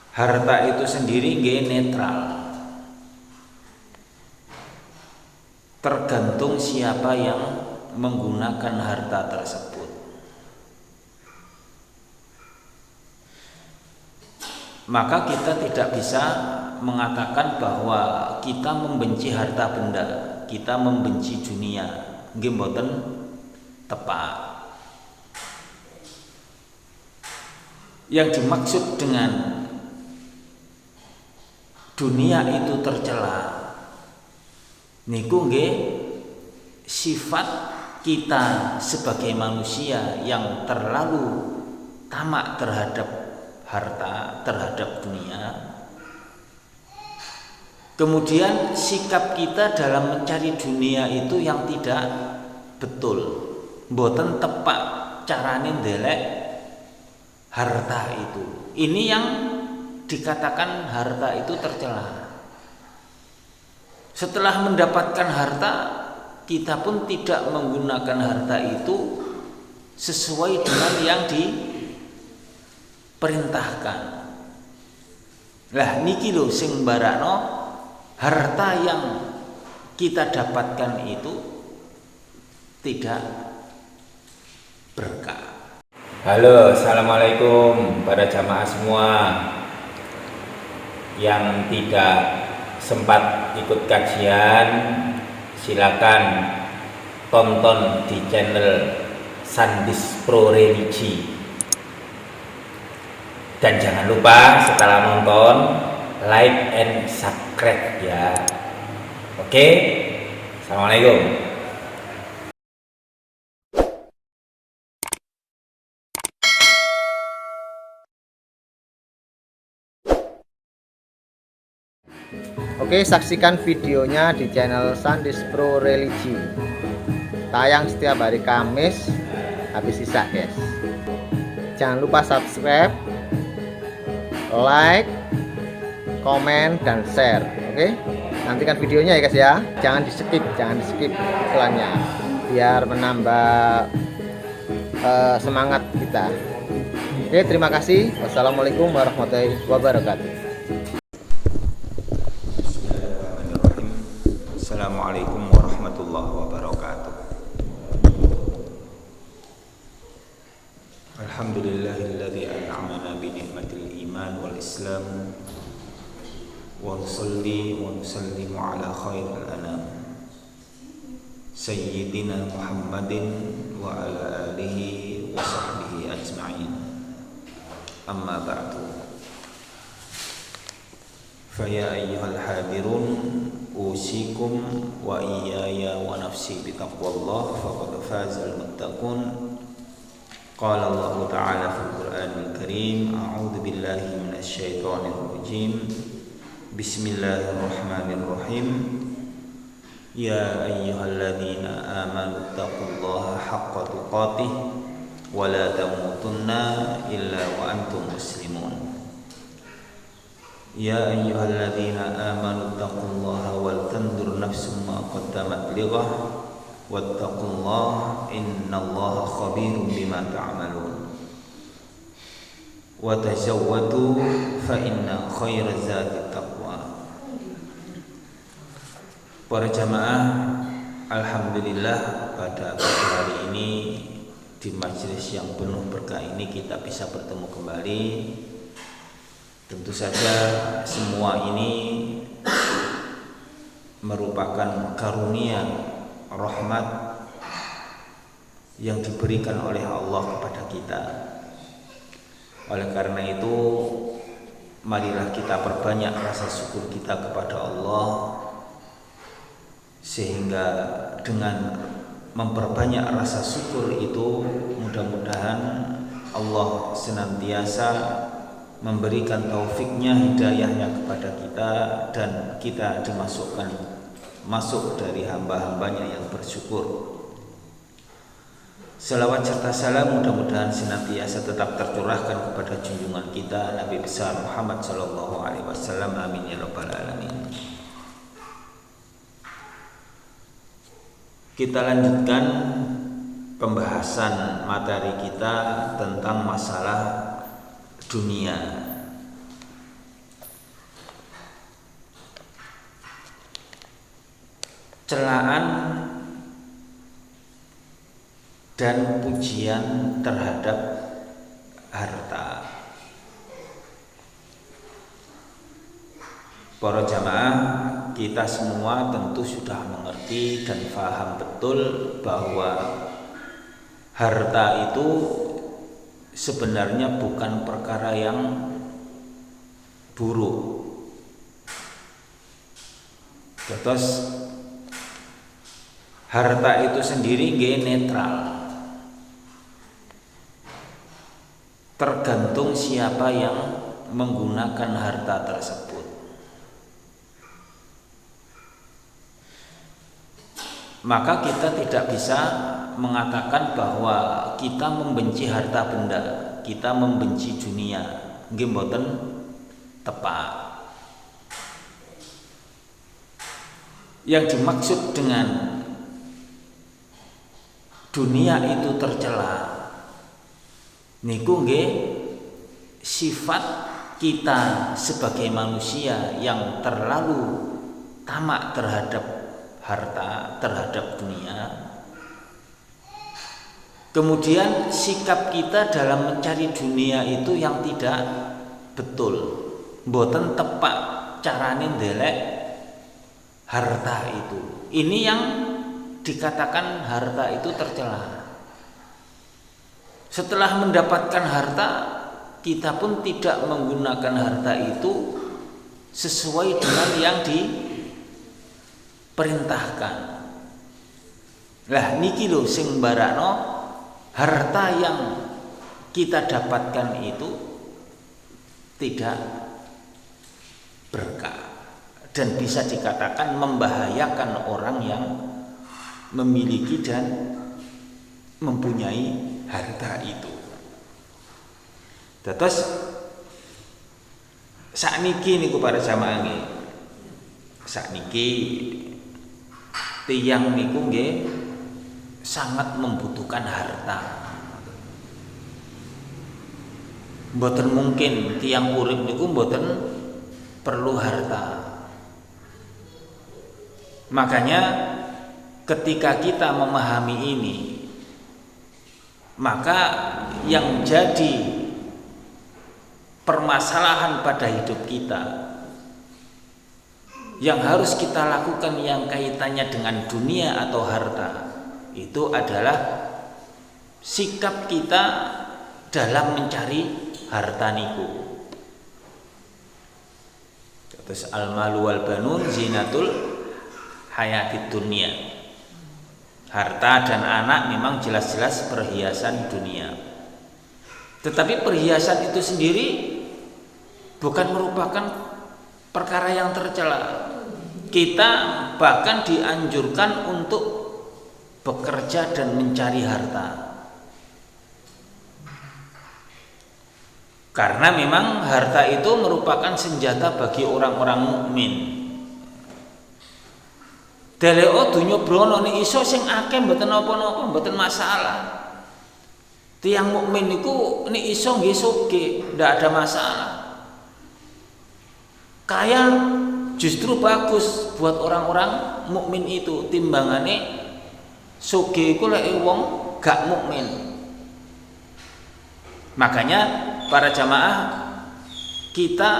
Harta itu sendiri nggih netral. Tergantung siapa yang menggunakan harta tersebut. Maka kita tidak bisa mengatakan bahwa kita membenci harta benda, kita membenci dunia. Nggih mboten tepat. Yang dimaksud dengan dunia itu tercela niku nggih sifat kita sebagai manusia yang terlalu tamak terhadap harta, terhadap dunia. Kemudian sikap kita dalam mencari dunia itu yang tidak betul, mboten tepak carane ndelek harta itu. Ini yang dikatakan harta itu tercela. Setelah mendapatkan harta, kita pun tidak menggunakan harta itu sesuai dengan yang diperintahkan. Lah niki lho sing mbarakno harta yang kita dapatkan itu tidak berkah. Halo, assalamualaikum pada jamaah semua yang tidak sempat ikut kajian. Silakan tonton di channel Sandis Pro Religi, dan jangan lupa setelah nonton like and subscribe ya. Oke, assalamualaikum. Oke, saksikan videonya di channel Sandis Pro Religi. Tayang setiap hari Kamis habis isya, guys. Jangan lupa subscribe, like, komen, dan share. Oke, nantikan videonya ya guys ya. Jangan di skip iklannya, biar menambah semangat kita. Oke, terima kasih. Wassalamualaikum warahmatullahi wabarakatuh. Assalamualaikum warahmatullahi wabarakatuh. Alhamdulillahilladzi an'amana bi ni'matil iman wal islam wa nusalli wa nusallimu ala khairil anam sayyidina Muhammadin wa ala alihi wa sahbihi ajma'in. Amma ba'du. Faya ayyuhal hadirun usikum wa iyaya wa nafsi bitaqwallah faqad fazal muttaqun. Qala Allah Ta'ala fil Qur'anil Karim, a'udzu billahi minasy syaithanir rajim. Bismillahirrahmanirrahim. Ya ayyuhalladzina amanu taqullaha haqqa tuqatih wa la tamutunna illa wa antum muslimun. Ya ayyuhalladzina amanu taqullaha wal tanzur nafsum ma qaddamat lighah wattaqullaha innallaha khabirum bima ta'malun. Wa tazawwadu fa inna khairaz zadi taqwa. Para jamaah, alhamdulillah pada pagi hari ini di majelis yang penuh berkah ini kita bisa bertemu kembali. Tentu saja semua ini merupakan karunia rahmat yang diberikan oleh Allah kepada kita. Oleh karena itu, marilah kita perbanyak rasa syukur kita kepada Allah, sehingga dengan memperbanyak rasa syukur itu mudah-mudahan Allah senantiasa memberikan taufiknya, hidayahnya kepada kita, dan kita masuk dari hamba-hambanya yang bersyukur. Salawat serta salam mudah-mudahan senantiasa tetap tercurahkan kepada junjungan kita Nabi besar Muhammad sallallahu alaihi wasallam. Amin ya rabbal alamin. Kita lanjutkan pembahasan materi kita tentang masalah dunia. celaan dan pujian terhadap harta. Para jamaah, kita semua tentu sudah mengerti dan paham betul bahwa harta itu sebenarnya bukan perkara yang buruk. Terus harta itu sendiri nggih netral. Tergantung siapa yang menggunakan harta tersebut. Maka kita tidak bisa mengatakan bahwa kita membenci harta benda, kita membenci dunia. Nggih mboten tepat. Yang dimaksud dengan dunia itu tercela niku nggih sifat kita sebagai manusia yang terlalu tamak terhadap harta, terhadap dunia. Kemudian sikap kita dalam mencari dunia itu yang tidak betul, mboten tepak carane ndelek harta itu. Ini yang dikatakan harta itu tercela. Setelah mendapatkan harta, kita pun tidak menggunakan harta itu sesuai dengan yang diperintahkan. Lah niki lho sing barakno harta yang kita dapatkan itu tidak berkah dan bisa dikatakan membahayakan orang yang memiliki dan mempunyai harta itu. Terus sakniki niku para jamaah nggih. Sakniki tiyang niku nggih sangat membutuhkan harta. Mboten mungkin tiyang urip niku mboten perlu harta. Makanya ketika kita memahami ini, maka yang jadi permasalahan pada hidup kita, yang harus kita lakukan yang kaitannya dengan dunia atau harta, itu adalah sikap kita dalam mencari harta niku. Terus al-malu wal banun zinatul hayatid dunia. Harta dan anak memang jelas-jelas perhiasan dunia. Tetapi perhiasan itu sendiri bukan merupakan perkara yang tercela. Kita bahkan dianjurkan untuk bekerja dan mencari harta. Karena memang harta itu merupakan senjata bagi orang-orang mukmin. Deleo dunya brono nek iso sing akeh mboten napa-napa, mboten masalah. Tiang mukmin niku nek iso nggih sugih, ndak ada masalah. Kaya justru bagus buat orang-orang mukmin itu timbangane sugih iku lek wong gak mukmin. Makanya para jamaah, kita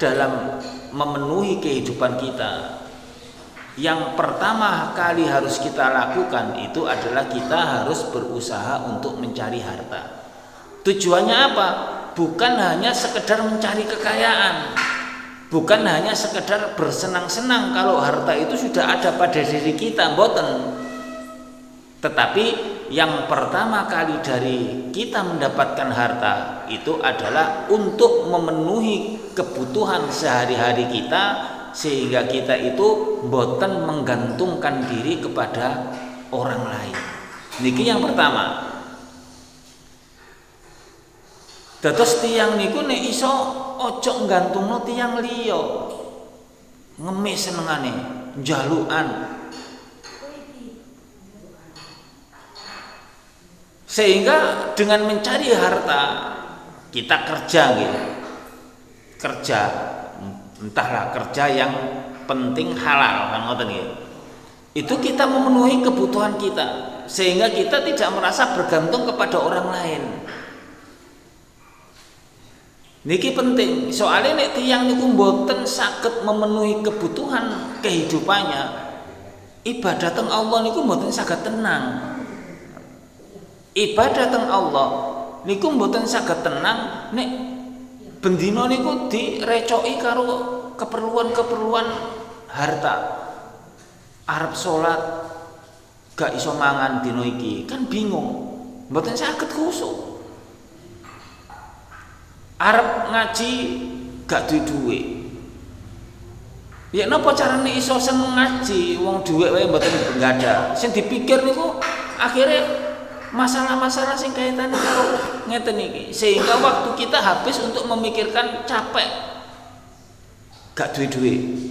dalam memenuhi kehidupan kita, yang pertama kali harus kita lakukan itu adalah kita harus berusaha untuk mencari harta. Tujuannya apa? Bukan hanya sekedar mencari kekayaan, bukan hanya sekedar bersenang-senang kalau harta itu sudah ada pada diri kita, mboten. Tetapi yang pertama kali dari kita mendapatkan harta itu adalah untuk memenuhi kebutuhan sehari-hari kita, sehingga kita itu boten menggantungkan diri kepada orang lain. Niki yang pertama. Dados tiyang niku nek iso ojo nggantungno tiyang liya. Ngemis senengane, njalukan. Sehingga dengan mencari harta kita kerja gitu. Kerja entahlah kerja yang penting halal kan ngoten nggih. itu kita memenuhi kebutuhan kita, sehingga kita tidak merasa bergantung kepada orang lain. Niki penting, soalnya nek tiyang niku mboten saged memenuhi kebutuhan kehidupannya, ibadah teng Allah niku mboten saged tenang. Ibadah teng Allah niku mboten saged tenang nek bendina niku direcoki karo keperluan-keperluan harta. Arep salat gak iso mangan dina iki, kan bingung, mboten saged khusuk. Arep ngaji gak duwe. Ya napa carane iso seneng ngaji wong dhuwit wae mboten ngada. Sing dipikir niku akhirnya masalah-masalah sing kaitane karo ngeten iki, sehingga waktu kita habis untuk memikirkan capek gak duwe.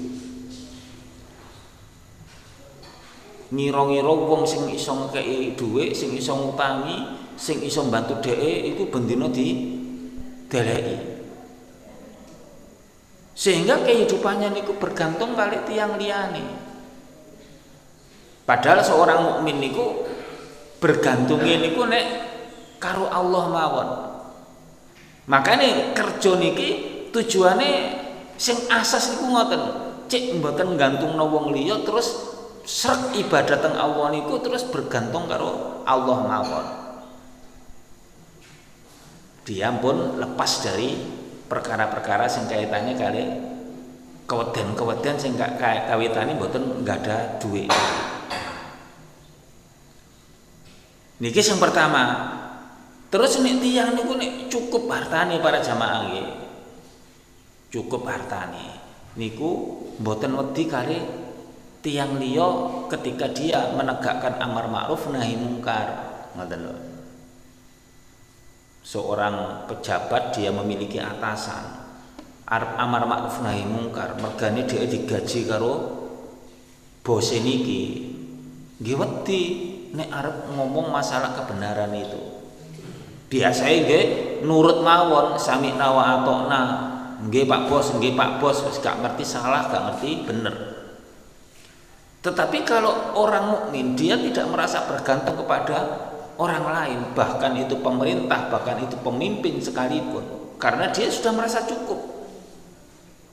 Ngira-ngira wong sing iso ngekeki dhuwit, sing iso ngutangi, sing iso mbantu dheke iku bendina dideleki. Sehingga kehidupannya niku bergantung kali tiyang liyane. Padahal seorang mukmin niku bergantungnya niku nek karo Allah mawon. Makanya kerja niki tujuane sing asas niku ngoten, cek mboten nggantungno wong liya terus srek ibadah teng Allah niku terus bergantung karo Allah mawon. Dia pun lepas dari perkara-perkara sing kaitannya kali keweden-keweden sing kawitane mboten nggak ada duit. Niki yang pertama. Terus nek tiyang niku nek cukup hartane para jamaah nggih. Cukup hartane niku mboten wedi kali tiyang liya ketika dia menegakkan amar ma'ruf nahi mungkar. Ngoten lho. Seorang pejabat dia memiliki atasan. Arep amar ma'ruf nahi mungkar, mergane dia digaji karo bose niki. Nggih wedi nek arep ngomong masalah kebenaran itu. Biasanya nggih nurut mawon, sami'na wa ata'na. Nggih Pak Bos, nggih Pak Bos, wis gak ngerti salah, gak ngerti bener. Tetapi kalau orang mukmin dia tidak merasa bergantung kepada orang lain, bahkan itu pemerintah, bahkan itu pemimpin sekalipun, karena dia sudah merasa cukup.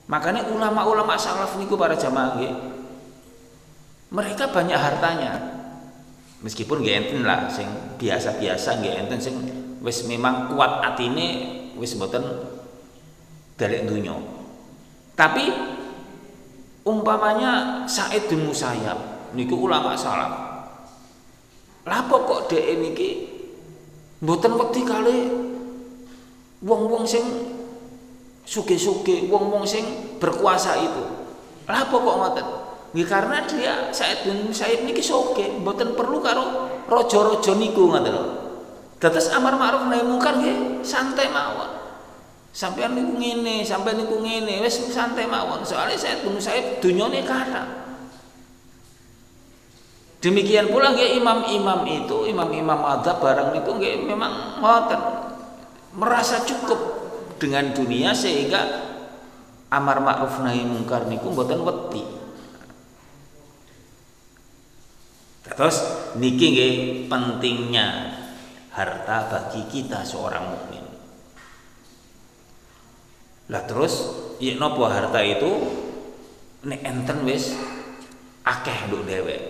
Makanya ulama-ulama salaf niku para jamaah nggih, mereka banyak hartanya. Meskipun nggih enten lah sing biasa-biasa, nggih enten sing wis memang kuat atine wis mboten dalek donya. Tapi umpamanya Sa'id bin Musayyab niku ulama salaf. Lapo kok dhek niki mboten wedi kali wong-wong sing sugih-sugih, wong-wong sing berkuasa itu. Lapo kok ngoten? Nggih karena dia Sa'id bin Musayyab niki sugih, mboten perlu karo raja-raja niku ngoten lho. Dados amar ma'ruf nahi mungkar nggih santai mawon. Sampeyan niku ngene, sampeyan niku ngene, wis santai mawon. Soalnya Sa'id bin Musayyab dunyane kathah. Demikian pula nggih imam-imam itu, imam-imam madzhab barang niku nggih memang ngoten. Merasa cukup dengan dunia sehingga amar ma'ruf nahi mungkar niku mboten wedi. Terus niki nggih pentingnya harta bagi kita seorang mukmin. Lah terus ya napa harta itu nek enten wis akeh nduk dhewek.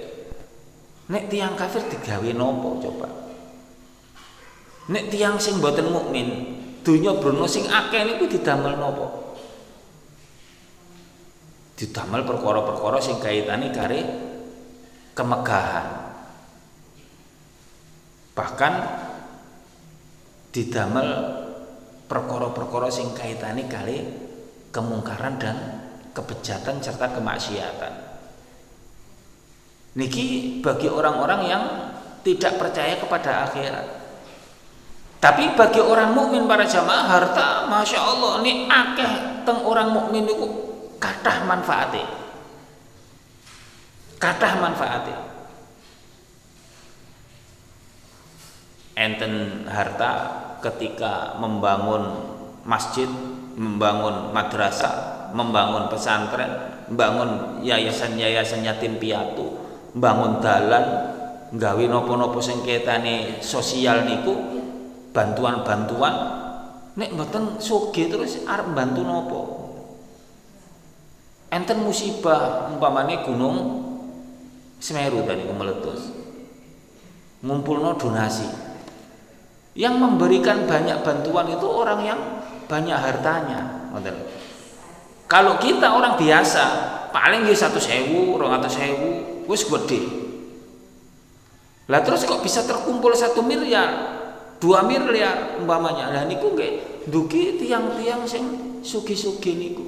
Nek tiyang kafir digawe napa coba? Nek tiyang sing mboten mukmin, donya brono sing akeh niku didamel napa? Didamel perkara-perkara sing kaitane kare kemegahan. Bahkan didamel perkara-perkara sing kaitane kali kemungkaran dan kebejatan serta kemaksiatan. Niki bagi orang-orang yang tidak percaya kepada akhirat. Tapi bagi orang mukmin para jamaah harta, masya Allah, ini akeh teng orang mukmin itu kathah manfaate. Kathah manfaate. Enten harta ketika membangun masjid, membangun madrasah, membangun pesantren, membangun yayasan-yayasan yatim piatu, bangun dalan, gawe napa-napa sing kaitane sosial niku, bantuan-bantuan, nek mboten sugih terus arep bantu napa? Enten musibah umpamane gunung Semeru tadi meletus, ngumpulno donasi. Yang memberikan banyak bantuan itu orang yang banyak hartanya. Kalau kita orang biasa, paling ya 100.000, 200.000, wis gede. Lah terus kok bisa terkumpul 1 miliar, 2 miliar umpamanya. Lah niku nggih ndugi tiang-tiang sing sugih-sugih niku.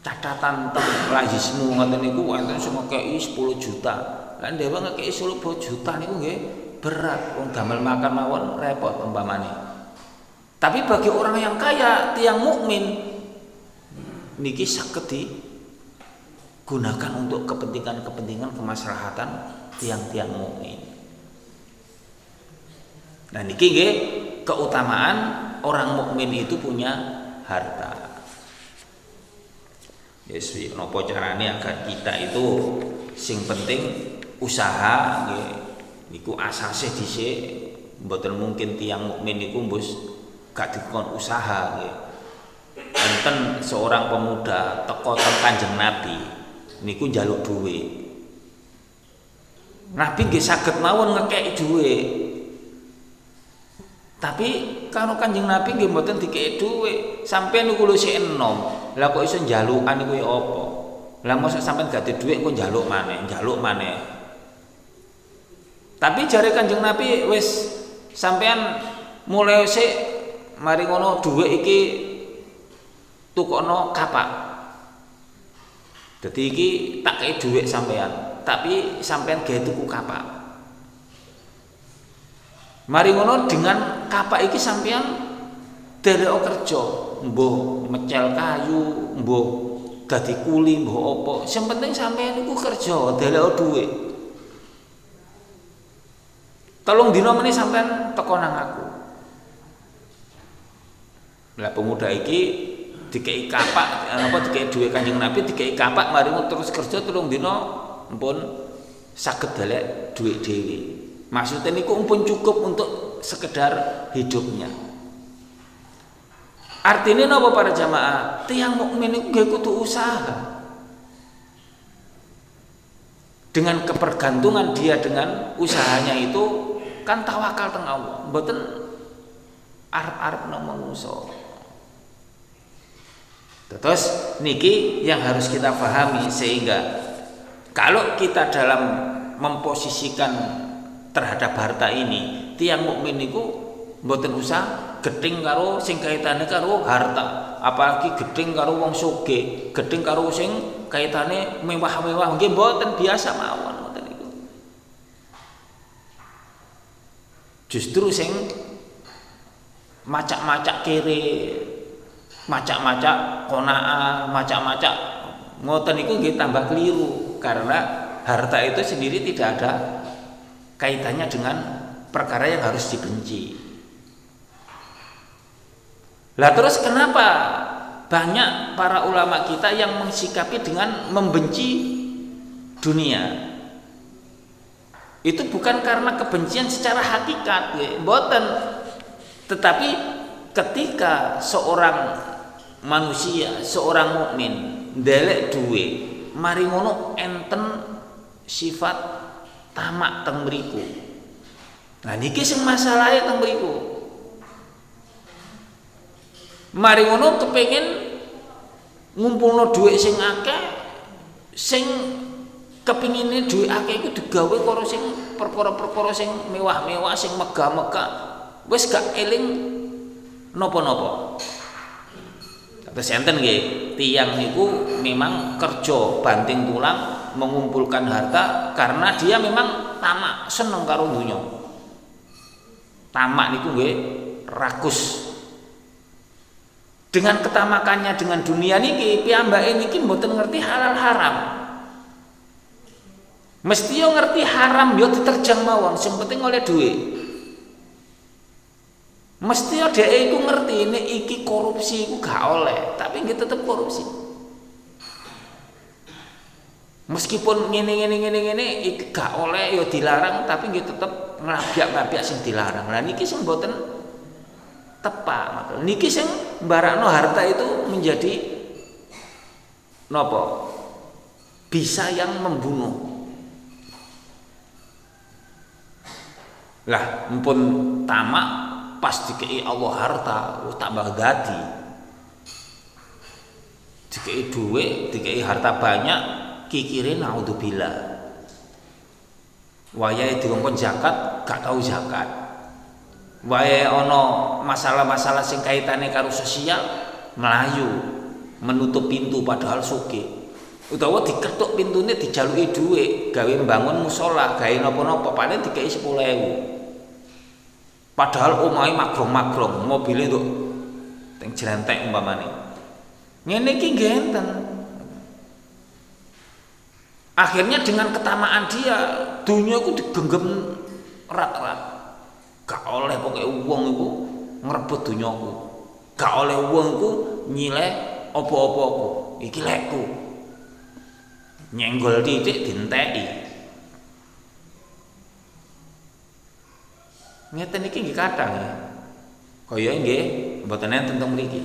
Catatan teng lazismu ngoten niku wonten sing ngekeki 10 juta. Lah dhewe ngekeki 10 juta niku nggih berat, wong damel makan mawon repot umpamane. Tapi bagi orang yang kaya, tiang mukmin niki saged digunakan untuk kepentingan-kepentingan kemaslahatan tiang-tiang mukmin. Nah niki nggih keutamaan orang mukmin itu punya harta. Yes, napa carane agar kita itu sing penting usaha nggih niku asase dhisik, mboten mungkin tiang mukmin niku mbus gak dikon usaha nggih. Enten seorang pemuda teko teng Kanjeng Nabi niku njaluk dhuwit. Nabi nggih saged mawon ngekeki dhuwit. Tapi karo Kanjeng Nabi nggih mboten dikeki dhuwit. Sampeyan niku lho sik enom. Lah kok iso njalukan niku ya apa? Lah mosok sampeyan gak ada dhuwit kok njaluk maneh. Tapi jare Kanjeng Nabi wis sampeyan mulai sik mari ngono dhuwit iki tukokno kapak. Dadi iki tak kei dhuwit sampeyan, tapi sampeyan gawe tuku kapak. Mari ngono dengan kapak iki sampeyan derek kerja, mbuh mecel kayu, mbuh dadi kuli, mbuh apa. Sing penting sampeyan iku kerja, derek dhuwit. Tolong dina meneh sampeyan teko nang aku. Lah pemuda iki dikei kapak, apa dikei dhuwit Kanjeng Nabi, dikei kapak mari terus kerja tolong dina ampun saged dalek dhuwit dhewe. Maksudnya niku ampun cukup untuk sekedar hidupnya. Artinya napa para jamaah? Tiang mukmin niku nggih kudu usaha. Dengan kepergantungan dia dengan usahanya itu kan tawakal teng Allah, mboten arep-arep nang manungsa. Terus niki yang harus kita pahami sehingga kalau kita dalam memposisikan terhadap harta ini, tiang mukmin niku mboten usah gedeng karo sing kaitane karo harta, apalagi gedeng karo wong sugih, gedeng karo sing kaitane mewah-mewah, nggih mboten, biasa mawon ngoten niku. Justru sing macak-macak kere, macak-macak qanaah, macak-macak ngoten niku nggih tambah keliru, karena harta itu sendiri tidak ada kaitannya dengan perkara yang harus dibenci. Lah terus kenapa banyak para ulama kita yang mensikapi dengan membenci dunia? Itu bukan karena kebencian secara hakikat, mboten. Tetapi ketika seorang manusia, seorang mukmin ndelek duwe, mari ngono enten sifat tamak teng mriku. Nah niki sing masalahe teng mriku. Mari ngono kepengin ngumpulno dhuwit sing akeh, sing kepingine dhuwit akeh iku digawe karo sing perkara-perkara sing mewah-mewah, sing megah-megah, wis gak eling napa-napa. Terus enten nggih, tiyang niku memang kerja banting tulang mengumpulkan harta karena dia memang tamak, seneng karo dunya. Tamak niku nggih rakus. Dengan ketamakannya dengan dunia niki, piyambake niki mboten ngerti halal haram. Mesti yo ngerti haram yo diterjang mawon, sing penting oleh duit. Mesti yo dhek iku ngerti nek iki korupsi iku gak oleh, tapi nggih tetep korupsi. Meskipun ngene iki gak oleh ya dilarang, tapi nggih tetep nglabiak-nglabiak sing dilarang. Lah niki sing mboten tepak. Niki sing mbarakno harta itu menjadi napa? Bisa yang membunuh. Lah mumpun tamak pas dikei Allah harta, tambah gadi. Dikei duit, dikei harta banyak, kikire naudzubillah. Wayahe dikongkon zakat, gak tau zakat. Wayahe ana masalah-masalah sing kaitane karo sosial, melayu, menutup pintu padahal sugih. Utawa diketuk pintune dijaluki dhuwit, gawe mbangun musala, gawe napa-napa, paling dikei 10.000. Padahal omahe magrong-magrong, mobile nduk teng jrentek umpamane. Ngene iki nggih enten. Akhirnya dengan ketamaan dia, dunia itu digenggam erat-erat. Gak oleh pokoknya wong iku ngrebut dunyaku. Gak oleh wong iku nyileh apa-apa aku. Iki lekku. Nyenggol titik dinteki. Ngeten iki nggih kathah ya. Kaya nggih mboten enten teng mriki.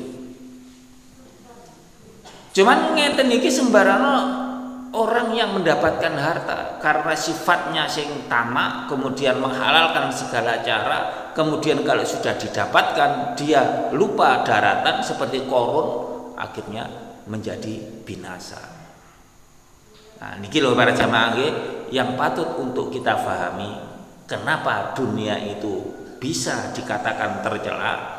Cuman ngeten iki sembarano orang yang mendapatkan harta karena sifatnya sing tamak, kemudian menghalalkan segala cara, kemudian kalau sudah didapatkan dia lupa daratan seperti Qarun, akhirnya menjadi binasa. Nah, niki lho para jamaah nggih yang patut untuk kita fahami, kenapa dunia itu bisa dikatakan tercela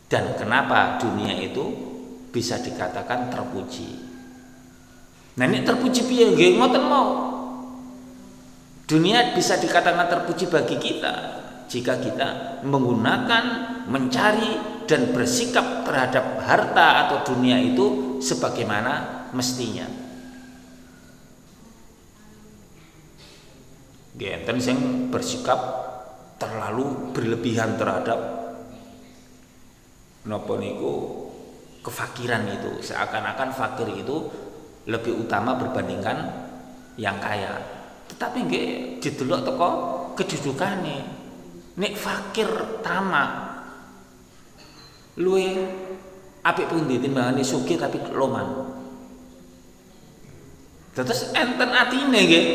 dan kenapa dunia itu bisa dikatakan terpuji. Nah, ini terpuji piye nggih ngoten mau. Dunia bisa dikatakan terpuji bagi kita jika kita menggunakan, mencari dan bersikap terhadap harta atau dunia itu sebagaimana mestinya. Enten sing bersikap terlalu berlebihan terhadap napa niku kefakiran itu, seakan-akan fakir itu lebih utama berbandingkan yang kaya. Tetapi nggih didelok teko kedudukane. Nek fakir tamak luwe apik pundi timbangane sugih tapi loman. Terus enten atine nggih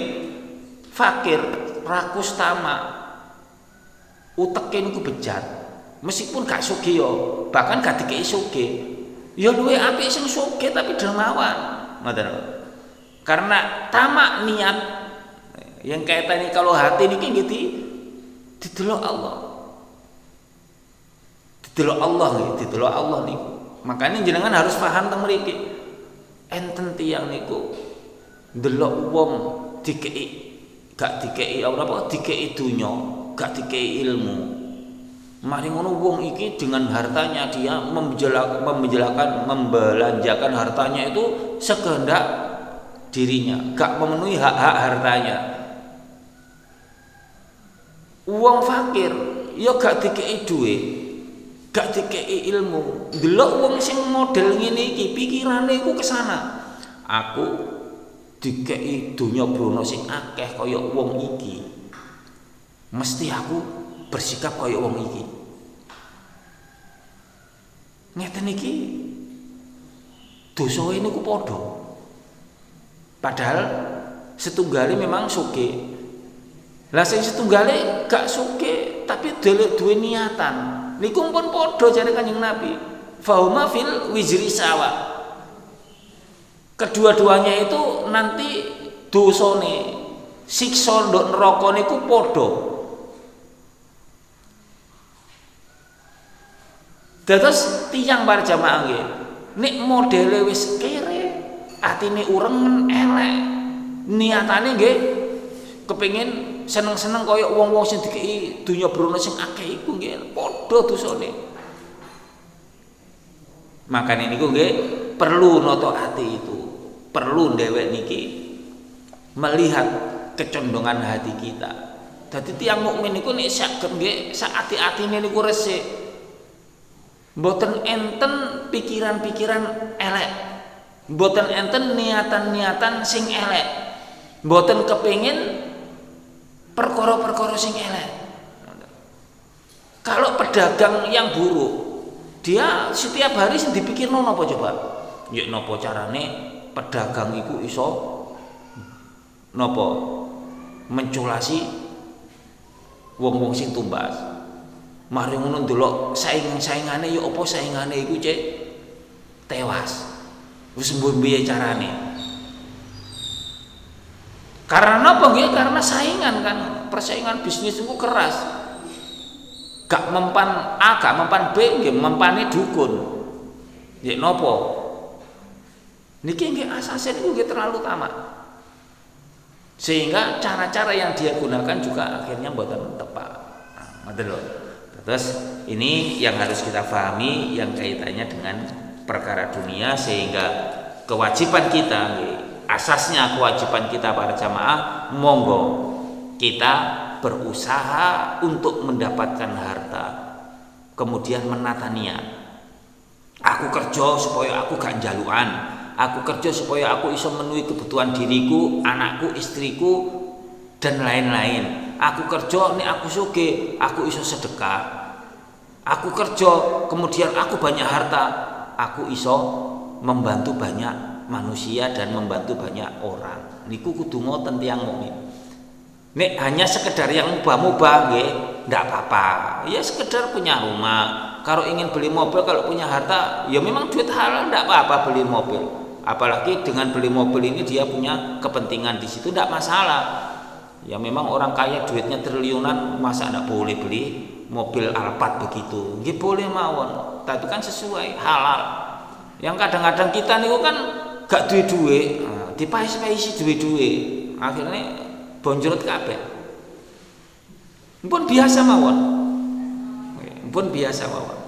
fakir, rakus tamak, uteke niku bejat. Meskipun gak sugih yo, bahkan gak dikei sugih. Ya luwe apik sing sugih tapi dermawan. Ngoten. Karena tamak niat yang kaitane kalau hati niki nggih didelok Allah. Didelok Allah nggih, didelok Allah niku. Makanya jenengan harus paham teng mriki. Enten tiyang niku ndelok wong dikei gak dikei apa dikei dunya, gak dikei ilmu. Mari ngono wong iki dengan hartanya dia membelanjakan hartanya itu sekehendak dirinya, gak memenuhi hak-hak hartanya. Wong fakir ya gak dikei duit, gak dikei ilmu. Delok wong sing model ngene iki pikirane iku kesana. Aku dikei dunya brono sing akeh kaya wong iki, mesti aku bersikap kaya wong iki. Ngeten iki dosae niku padha. Padahal setunggale memang sugih. Lah sing setunggale gak sugih tapi duwe niatan. Niku pun padha jare Kanjeng Nabi. Fahuma fil wizri sawa. Kedua-duanya itu nanti dosane siksa ndok neraka niku padha. Dados tiyang para jamaah nggih, nek modele wis kere, atine urengen elek, niatane nggih kepengin seneng-seneng kaya wong-wong sing dikei dunya brono sing akeh iku nggih padha dosane. Makane niku nggih perlu nata ati itu. Perlu dhewek niki melihat kecondongan hati kita. Dadi tiyang mukmin niku nek saged nggih sak ati-atine niku resik. Mboten enten pikiran-pikiran elek. Mboten enten niatan-niatan sing elek. Mboten kepingin perkara-perkara sing elek. Kalau pedagang yang buruk, dia setiap hari sing dipikirno napa coba? Ya napa carane pedagang iku iso napa menculasi wong-wong sing tumbas. Mari ngono ndelok saingan-saingane ya apa saingane iku cek tewas. Wis mbiye carane? Karena apa nggih? Karena saingan kan, persaingan bisnis itu keras. Gak mempan A, gak mempan B, nggih mempane dukun. Nggih napa? Niki nggih asase niku nggih terlalu tamak. Sehingga cara-cara yang dia gunakan juga akhirnya mboten tepat. Ngoten lho. Terus ini yang harus kita pahami yang kaitannya dengan perkara dunia, sehingga kewajiban kita, asasnya kewajiban kita para jamaah, monggo kita berusaha untuk mendapatkan harta, kemudian menata niat. Aku kerja supaya aku gak njalukan, aku kerja supaya aku iso memenuhi kebutuhan diriku, anakku, istriku, dan lain-lain. Aku kerja nek aku sugih, aku iso sedekah. Aku kerja kemudian aku banyak harta, aku iso membantu banyak manusia dan membantu banyak orang. Niku kudu ngoten tiyang mukmin. Nek hanya sekedar yang mubah-mubah nggih ndak apa-apa. Ya sekedar punya rumah. Kalau ingin beli mobil, kalau punya harta, ya memang duit halal ndak apa-apa beli mobil. Apalagi dengan beli mobil ini dia punya kepentingan di situ, ndak masalah. Ya memang orang kaya duitnya triliunan, masa ndak boleh beli mobil Alphard begitu? Nggih boleh mawon, tapi kan sesuai halal. Yang kadang-kadang kita niku kan gak duwe-duwe, dipais-paisi duwe-duwe, akhirnya bonjrot kabeh. Mpun biasa mawon. Mpun biasa mawon.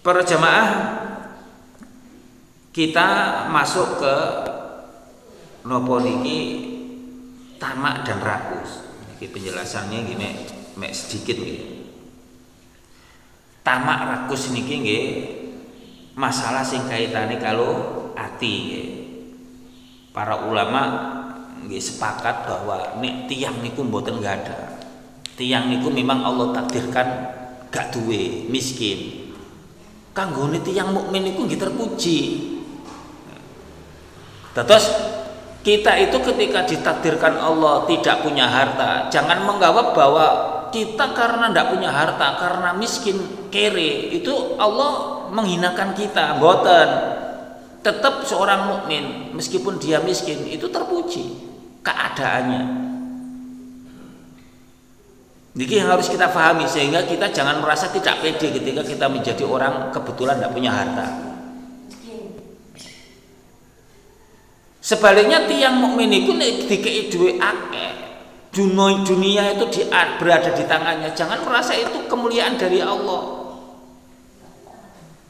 Para jamaah, kita masuk ke nopo niki tamak dan rakus. Niki penjelasannya gini, mek sedikit nggih. Tamak rakus niki nggih masalah sing kaitane kalau ati nggih. Para ulama nggih sepakat bahwa nek tiyang niku mboten gadah. Tiyang niku memang Allah takdirkan gak duwe, miskin. Kanggone tiyang mukmin niku nggih terpuji. Terus kita itu ketika ditakdirkan Allah tidak punya harta, jangan menganggap bahwa kita karena tidak punya harta, karena miskin, kere, itu Allah menghinakan kita. Mboten. Tetap seorang mukmin meskipun dia miskin itu terpuji keadaannya. Jadi yang harus kita pahami, sehingga kita jangan merasa tidak pede ketika kita menjadi orang kebetulan tidak punya harta. Sebaliknya tiang mukmin itu nek dikei duwe akeh, dunia itu berada di tangannya. Jangan merasa itu kemuliaan dari Allah.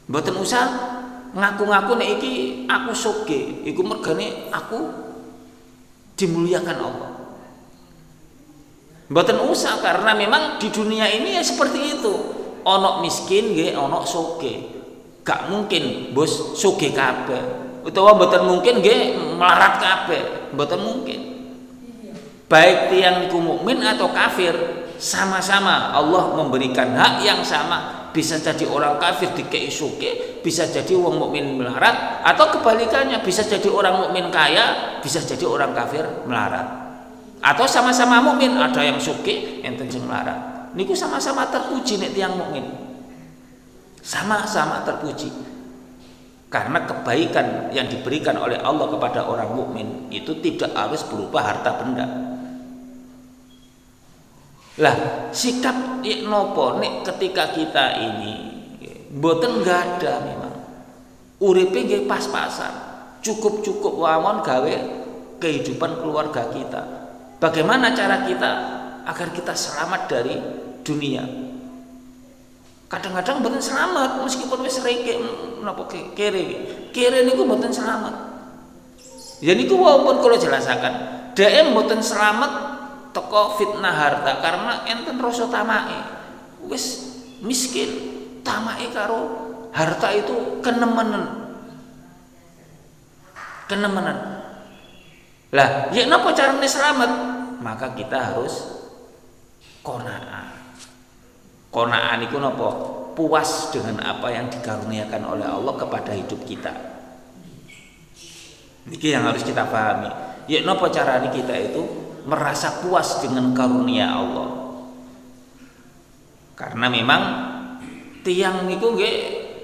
Mboten usah ngaku-ngaku nek iki aku sugih, iku mergane aku dimuliakan Allah. Mboten usah, karena memang di dunia ini ya seperti itu. Ono miskin nggih, ono sugih. Gak mungkin bos sugih kabeh. Utawa mboten mungkin nggih melarat kabeh, mboten mungkin. Baik tiyang niku mukmin atau kafir, sama-sama Allah memberikan hak yang sama. Bisa jadi orang kafir dikei sugih, bisa jadi wong mukmin melarat, atau kebalikannya, bisa jadi orang mukmin kaya, bisa jadi orang kafir melarat. Atau sama-sama mukmin, ada yang sugih, enten sing melarat. Niku sama-sama terpuji nek tiyang mukmin. Sama-sama terpuji. Karena kebaikan yang diberikan oleh Allah kepada orang mukmin itu tidak harus berupa harta benda. Lah, sikap nopo nek ketika kita ini mboten gadah memang. Uripe nggih pas-pasan. Cukup-cukup wawon gawe kehidupan keluarga kita. Bagaimana cara kita agar kita selamat dari dunia? Kadang-kadang mboten selamat meskipun wis reke napa kere niku mboten selamat. Ya niku wau kula jelasaken. Dhek mboten selamat teko fitnah harta karena enten rasa tamake. Wis miskin, tamake karo harta itu kenemenan. Lah, ya napa carane selamat? Maka kita harus qanaah. Qanaah niku napa? Puas dengan apa yang dikaruniakan oleh Allah kepada hidup kita. Niki yang harus kita pahami. Ya napa carane kita itu merasa puas dengan karunia Allah. Karena memang tiang niku nggih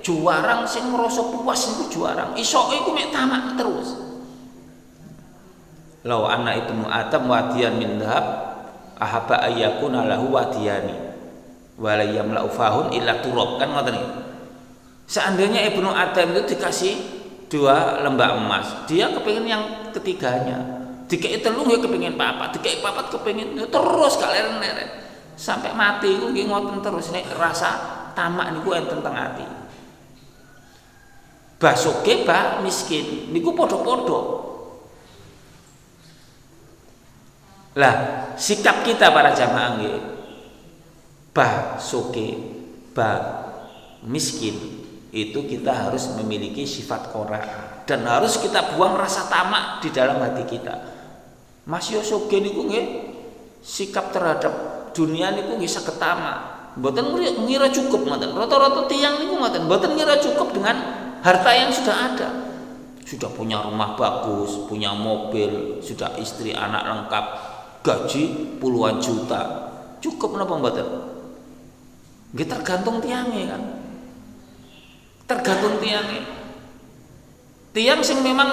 juarang sing ngrasa puas niku juarang. Isoke iku mek tamak terus. Lau anna ibnu Adam wadiyan min dhahab ahabba ayyakuna lahu wadiyani wa la yamla'u fahun illa turab, kan ngoten iki. Seandainya ibnu Adam itu dikasih 2 lembah emas, dia kepingin yang ketiganya. Dikei 3 ya kepingin 4, dikei 4 kepingin terus gak leren-leren. Sampai mati iku nggih ngoten terus nek rasa tamak niku enten teng ati. Basuke ba miskin niku padha-padha. Lah, sikap kita para jamaah nggih bah soke bah miskin itu kita harus memiliki sifat qanaah dan harus kita buang rasa tamak di dalam hati kita. Mas yo soge niku nggih sikap terhadap dunia niku nggih saged tamak. Mboten ngira cukup ngoten. Rata-rata tiyang niku ngoten, mboten ngira cukup dengan harta yang sudah ada. Sudah punya rumah bagus, punya mobil, sudah istri anak lengkap, gaji puluhan juta, cukup napa mboten? Nggih tergantung tiange kan. Tergantung tiange. Tiang sing memang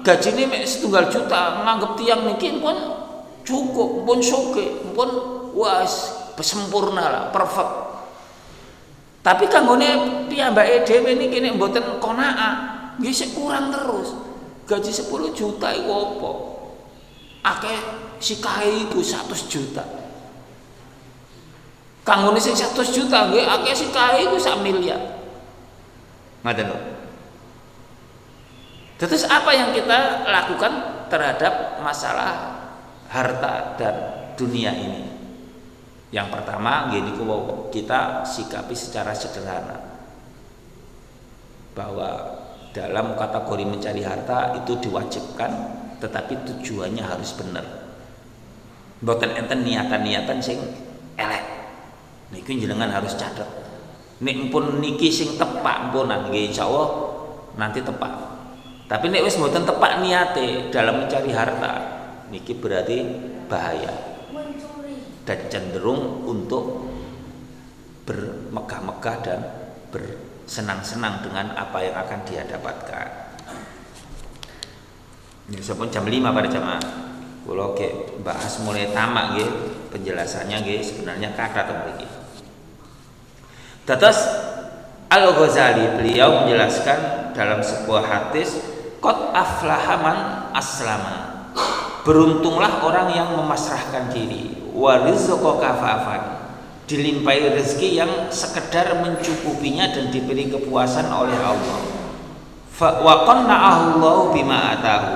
gajine mek 1 juta, nganggep tiang niki pun cukup, pun sugih, pun wis sempurna lah, perfect. Tapi kanggone piyambake dhewe niki nek mboten qanaah, nggih sik kurang terus. Gaji 10 juta iku apa? Akeh sikahe iku 100 juta. Kanggone sing 100 juta nggih akeh sikahe iku 1 miliar. Ngoten lho. Terus apa yang kita lakukan terhadap masalah harta dan dunia ini? Yang pertama nggih niku kita sikapi secara sederhana. Bahwa dalam kategori mencari harta itu diwajibkan, tetapi tujuannya harus benar. Mboten enten niatan-niatan sing elek. Niku jenengan harus catet. Nek pun niki sing tepak mponan nggih insyaallah nanti tepak. Tapi nek wis mboten tepak niate dalam mencari harta, niki berarti bahaya dan cenderung untuk bermegah-megah dan bersenang-senang dengan apa yang akan dia dapatkan. Ini sampun jam 5 pada jamaah. Kula ke bahas mulai tamak nggih, penjelasannya nggih sebenarnya kata to mriki. Terus Al-Ghazali beliau menjelaskan dalam sebuah hadis, qad aflaha man aslama. Beruntunglah orang yang memasrahkan diri, wa rizqa kafafan. Dilimpahi rezeki yang sekedar mencukupinya dan diberi kepuasan oleh Allah. Wa qanna'ahu Allah bima atahu.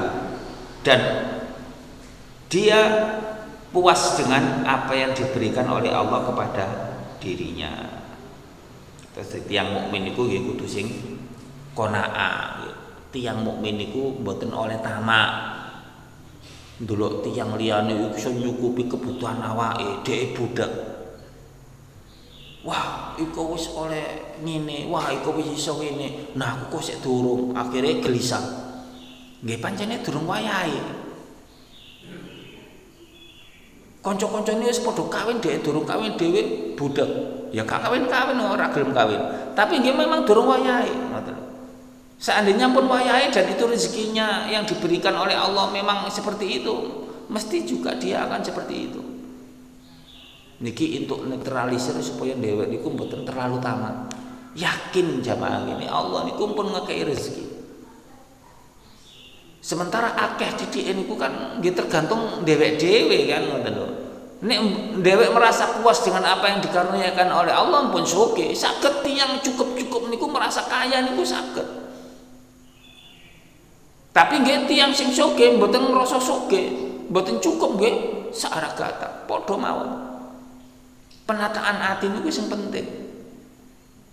Dan dia puas dengan apa yang diberikan oleh Allah kepada dirinya. Terus tiang mukmin niku nggih kudu sing qanaah. Tiang mukmin niku mboten oleh tamak. Ndelok tiang liyane iso nyukupi kebutuhan awake, dhek budak. Wah, iku wis oleh ngene, wah iku wis iso ngene. Nah, aku kok sik durung, akhirnya gelisah. Nggih pancene durung wayahe. Kanca-kancane wis padha kawin, dhek durung kawin dhewe budak. Ya gak kawin-kawin ora gelem kawin. Tapi nggih memang durung wayahe, ngoten. Seandainya pun wayahe dan itu rezekinya yang diberikan oleh Allah memang seperti itu, mesti juga dia akan seperti itu. Niki untuk netralisir supaya dhewek niku mboten terlalu tamak. Yakin jamaah ini Allah niku pun ngekei rezeki. Sementara akeh didik niku kan nggih tergantung dhewek dhewe kan ngoten lho. Nek dhewek merasa puas dengan apa yang dikaruniakan oleh Allah pun sugih, saged tiyang cukup-cukup niku merasa kaya niku saged. Tapi nggih tiyang sing sugih mboten ngrasa sugih, mboten cukup nggih searah kata, padha mawon. Penataan ati niku sing penting.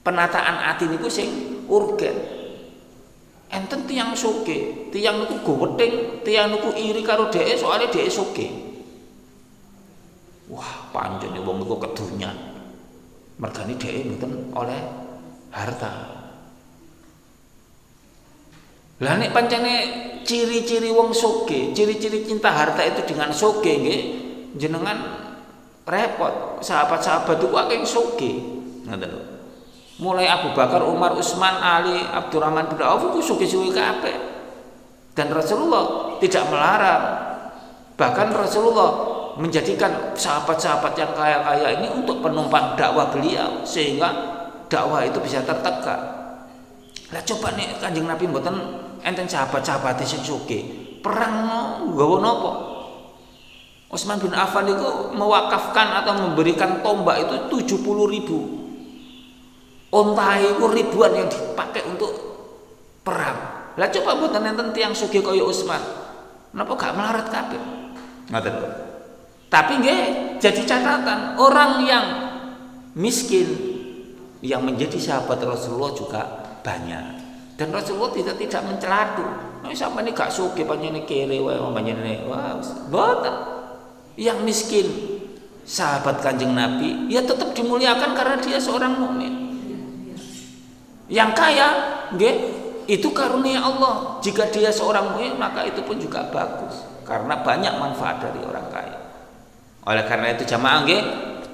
Penataan ati niku sing urgen. Enten tiyang sugih, tiyang niku gowething, tiyang niku iri karo dhek soalnya dhek sugih. Wah, pancene wong niku kedunyan. Mergane dhek mboten oleh harta. Lah nek pancene ciri-ciri wong sugih, ciri-ciri cinta harta itu dengan sugih nggih, jenengan repot. Sahabat-sahabat itu akeh sugih. Ngoten lho. Mulai Abu Bakar, Umar, Utsman, Ali, Abdurrahman bin Auf itu sugih-sugih kabeh. Dan Rasulullah tidak melarang. Bahkan Rasulullah menjadikan sahabat-sahabat yang kaya-kaya ini untuk penumpang dakwah beliau sehingga dakwah itu bisa tertegak. Lah coba nih Kanjeng Nabi mboten enten sahabat-sahabat sing sugih. Perang nggawa napa? Utsman bin Affan itu mewakafkan atau memberikan tombak itu 70.000. Onta itu ribuan yang dipakai untuk perang. Lah coba mboten enten tiyang sugih kaya Utsman. Napa gak melarat kabeh? Ngoten lho. Tapi nggih jadi catatan orang yang miskin yang menjadi sahabat Rasulullah juga banyak. Dan Rasulullah tidak menceladu. Nah, sampe ini gak sugih panjenengan kere wae panjenengan. Wah, mboten. Yang miskin sahabat Kanjeng Nabi ya tetap dimuliakan karena dia seorang mukmin. Yang kaya, nggih, itu karunia Allah. Jika dia seorang mukmin, maka itu pun juga bagus karena banyak manfaat dari orang kaya. Oleh karena itu jamaah nggih,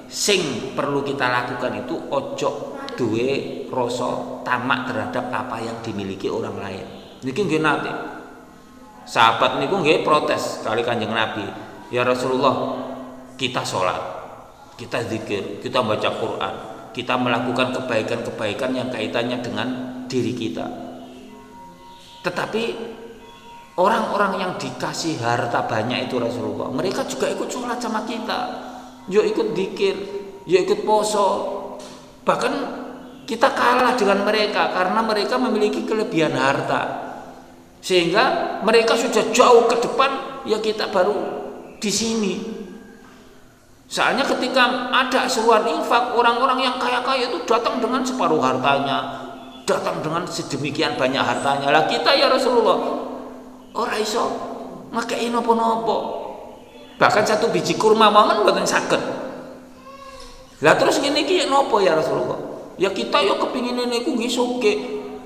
sing perlu kita lakukan itu ojo duwe rasa tamak terhadap apa yang dimiliki orang lain. Niki nggih nate. Sahabat niku nggih protes kali Kanjeng Nabi. Ya Rasulullah, kita sholat, kita zikir, kita baca Quran, kita melakukan kebaikan-kebaikan yang kaitannya dengan diri kita. Tetapi orang-orang yang dikasih harta banyak itu Rasulullah, mereka juga ikut sholat sama kita, yuk ikut zikir, yuk ikut poso. Bahkan kita kalah dengan mereka karena mereka memiliki kelebihan harta, sehingga mereka sudah jauh ke depan, ya kita baru di sini. Soalnya ketika ada seruan infak, orang-orang yang kaya-kaya itu datang dengan separuh hartanya, datang dengan sedemikian banyak hartanya. Lah kita ya Rasulullah ora iso ngekei napa-napa. Bahkan satu biji kurma mawon mboten saged. Lah terus ngene iki napa ya Rasulullah? Ya kita yo kepingin niku nggih sugih.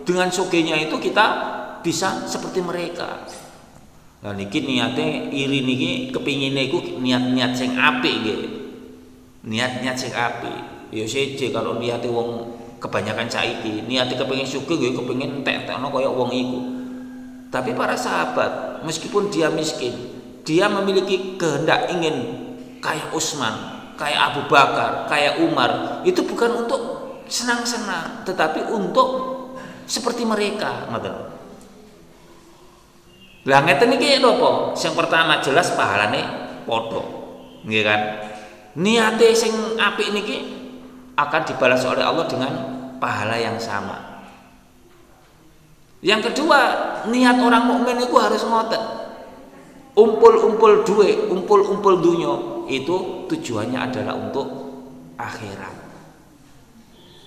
Dengan sugihnya itu kita bisa seperti mereka. Lah niki niate iri niki kepingine iku niat-niat sing apik nggih. Niat-niat sing apik. Ya seje kalau niate wong kebanyakan saiki, niate kepengin sugih nggih kepengin entek-entekno kaya wong iku. Tapi para sahabat meskipun dia miskin, dia memiliki kehendak ingin kayak Utsman, kayak Abu Bakar, kayak Umar. Itu bukan untuk senang-senang, tetapi untuk seperti mereka, ngoten. Lah ngeten iki napa? Sing pertama jelas pahalane padha. Nggih kan? Niate sing apik niki akan dibalas oleh Allah dengan pahala yang sama. Yang kedua, niat orang mukmin itu harus ngoten. Umpul-umpul duit, umpul-umpul dunya itu tujuannya adalah untuk akhirat.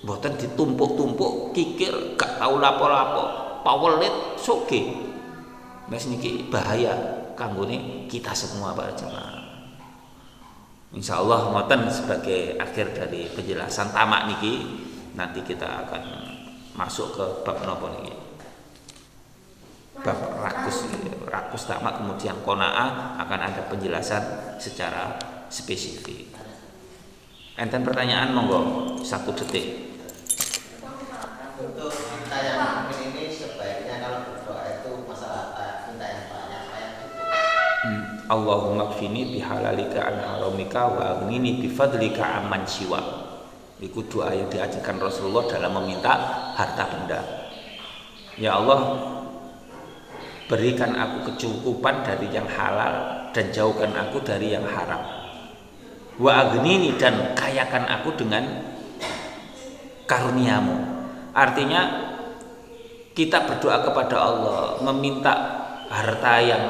Mboten ditumpuk-tumpuk kikir gak tau lapo-lapo, pawelit sugih. Wes niki bahaya kanggone kita semua para jemaah. Insyaallah ngoten sebagai akhir dari penjelasan tamak niki, nanti kita akan masuk ke bab napa niki. Bab rakus tamak kemudian qanaah akan ada penjelasan secara spesifik. Enten pertanyaan monggo 1 detik. Untuk kita yang mungkin ini sebaiknya kalau berdoa itu masalah minta yang banyak kayak gitu. Allahumma kfini bihalalika an haramika wa aghnini bifadlika amman siwa. Itu doa yang diajarkan Rasulullah dalam meminta harta benda. Ya Allah, berikan aku kecukupan dari yang halal dan jauhkan aku dari yang haram. Wa aghnini, dan kayakan aku dengan karuniamu. Artinya kita berdoa kepada Allah meminta harta yang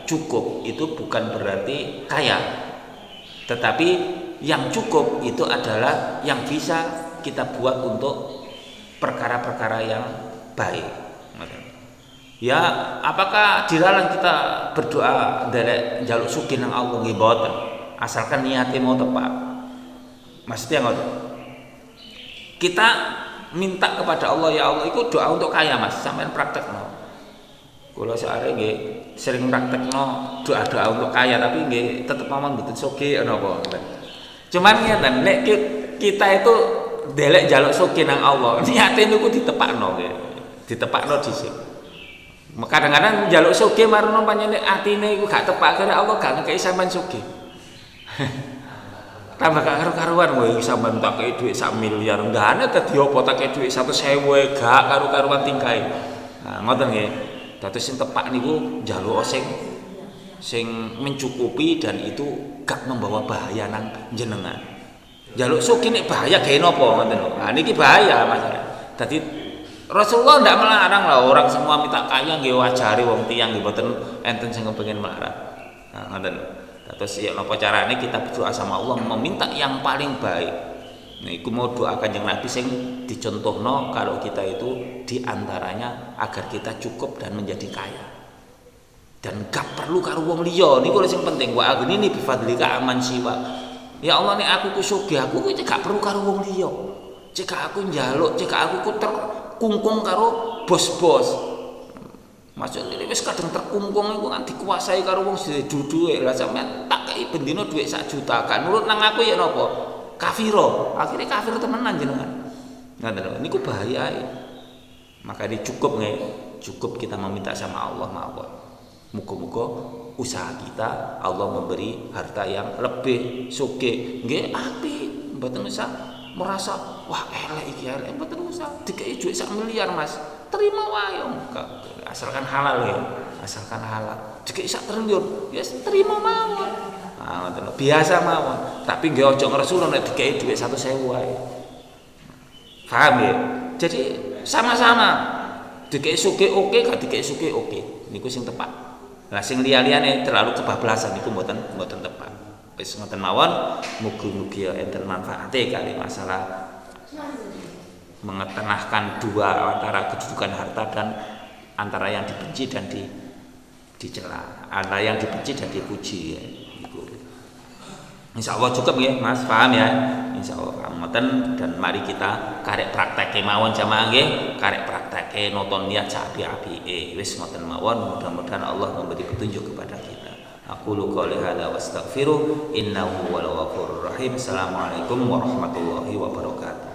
cukup itu bukan berarti kaya, tetapi yang cukup itu adalah yang bisa kita buat untuk perkara-perkara yang baik. Ya, apakah dilarang kita berdoa ndelek njaluk sugih nang Allah nggih mboten. Asalkan niate mau tepat. Maksudnya ngoten. Kita minta kepada Allah, ya Allah itu doa untuk kaya Mas, sampean praktekno. Kula sakare nggih sering praktekno doa-doa untuk kaya tapi nggih tetep mawon mboten sugih napa. Cuman ngeten nek kita itu ndelek njaluk sugih nang Allah, niate niku ditepakno nggih. Ditepakno dhisik. Kadang-kadang njaluk sugih marang panjenengan atine iku gak tepak kare Allah gak ngekeki sampean sugih. Tambah gak karu-karuan kowe sampean tak kei dhuwit 1 miliar. Ndane dadi apa tak kei dhuwit 100.000 gak karu-karuan tingkae. Nah, ngoten nggih. Dados sing tepak niku njaluk sing mencukupi dan itu gak membawa bahaya nang jenengan. Njaluk sugih nek bahaya gawe napa ngoten lho. Nah niki bahaya Mas. Dadi Rasulullah tidak melarang lah orang semua minta kaya nggih wajare wong tiyang nggih mboten enten sing kepengin melarang. Nah, ngoten. Terus ya napa carane kita berdoa sama Allah meminta yang paling baik. Nah, iku mau doa Kanjeng Nabi sing dicontohno kalau kita itu diantaranya agar kita cukup dan menjadi kaya. Dan gak perlu karo wong liya niku sing penting. Wa aghnini bi fadlika aman siwa. Ya Allah nek aku ku sugih aku gak perlu karo wong liya. Cek aku njaluk, cek aku ku terkungkung karo bos-bos. Maksudnya wis kadang terkungkung iku kan dikuasai karo wong sing duduke. Lah sampean tak kei bendina dhuwit 1 juta kan nurut nang aku ya napa? Kafiro. Akhirnya kafir temenan jenengan. Ngoten niku bahaya. Maka cukup nggih, cukup kita meminta sama Allah mawon. Muga-muga usaha kita Allah memberi harta yang lebih sugih. Nggih apik, mboten usah merasa wah elek iki elek, mboten usah dikei dhuwit 1 miliar Mas. Terima wae asalkan halal ya, asalkan halal. Dikei 1 triliun, ya terima mawon. Nah, ngoten biasa mawon. Tapi nggih aja ngresula nek dikei dhuwit 100.000 wae. Paham ya? Jadi sama-sama dikei sugih oke, gak dikei sugih oke. Niku sing tepat. Lah sing liya-liyane terlalu kebablasan niku mboten tepat. Wis ngoten mawon, mugi-mugi enten manfaate kali masalah mengetengahkan dua antara kedudukan harta dan antara yang dibenci dan dicela, antara yang dibenci dan dipuji ya. Insyaallah cukup nggih Mas, paham ya? Insyaallah paham ngoten dan mari kita karek prakteke mawon jamaah nggih, karek prakteke nonton niat api-apike. Wis ngoten mawon, mudah-mudahan Allah memberi petunjuk kepada kita. Aku qouli hadza wastaghfiru innahu huwal ghafurur rahim. Assalamualaikum warahmatullahi wabarakatuh.